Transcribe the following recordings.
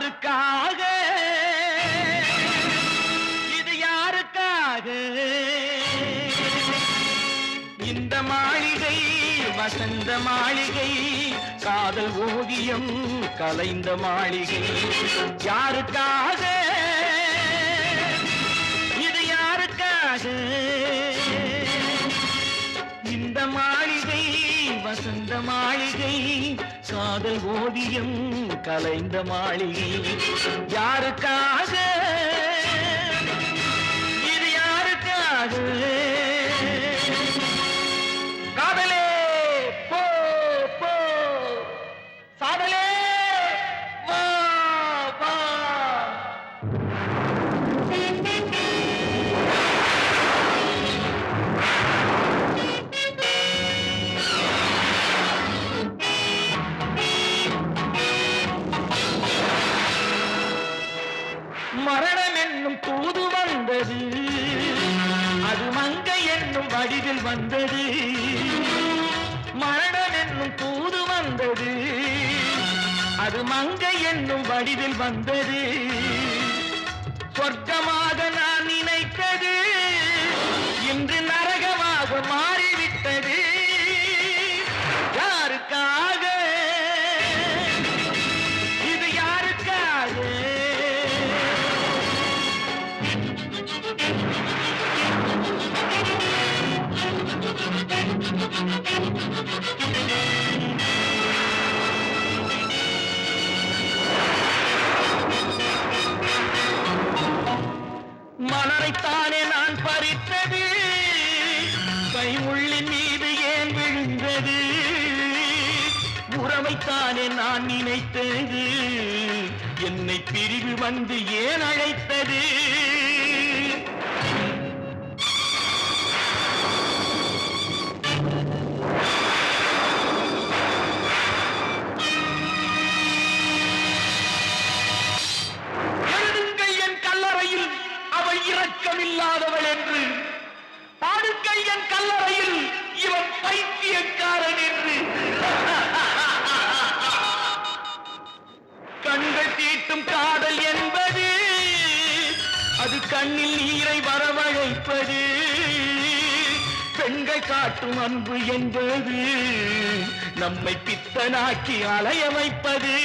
யாருக்காக இது யாருக்காக இந்த மாளிகை வசந்த மாளிகை காதல் ஓவியம் கலைந்த மாளிகை யாருக்காக இது யாருக்காக இந்த மாளிகை வசந்த மாளிகை காதல் ஓவியம் கலைந்த மாளிகை யாருக்காக இது யாருக்காக காதலே போ போ சாதலே வா வா மரணம் என்னும் தூது வந்தது அது மங்கை என்னும் வடிவில் வந்தது மரணம் என்னும் தூது வந்தது அது மங்கை என்னும் வடிவில் வந்தது சொர்க்கமாக நான் நினைத்தது இன்று நரகமாக மாறிவிட்டது யாருக்காக இது யாருக்காக மலரைத்தானே நான் பறித்தது கைமுள்ளின் மீது ஏன் விழுந்தது உறவைத்தானே நான் நினைத்தது என்னை பிரிவு வந்து ஏன் அழைத்தது இரக்கமில்லாதவள் என்று பாடுக்கை என் கல்லறையில் இவன் பைத்தியக்காரன் என்று கண்கள் தீட்டும் காதல் என்பது அது கண்ணில் நீரை வரவழைப்பது பெண்கள் காட்டும் அன்பு என்பது நம்மை பித்தனாக்கி அலைய வைப்பது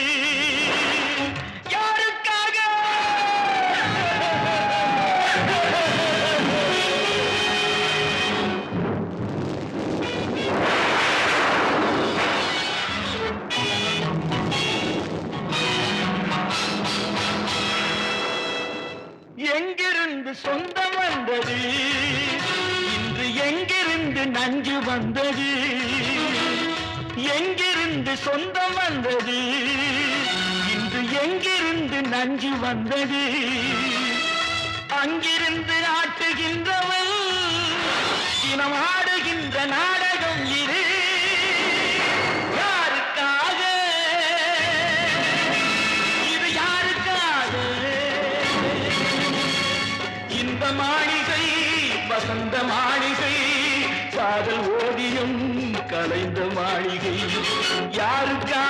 எங்கிருந்து சொந்தம் வந்தது இன்று எங்கிருந்து நஞ்சு வந்தது எங்கிருந்து சொந்தம் வந்தது இன்று எங்கிருந்து நஞ்சு வந்தது அங்கிருந்து ஆட்டுகின்றவள் தினம் ஆடுகின்ற நாடகம் இது யாருக்காக இது யாருக்காக இந்த மாளிகை வசந்த மாளிகை காதல் ஓவியம் கலைந்த மாளிகை யாருக்கா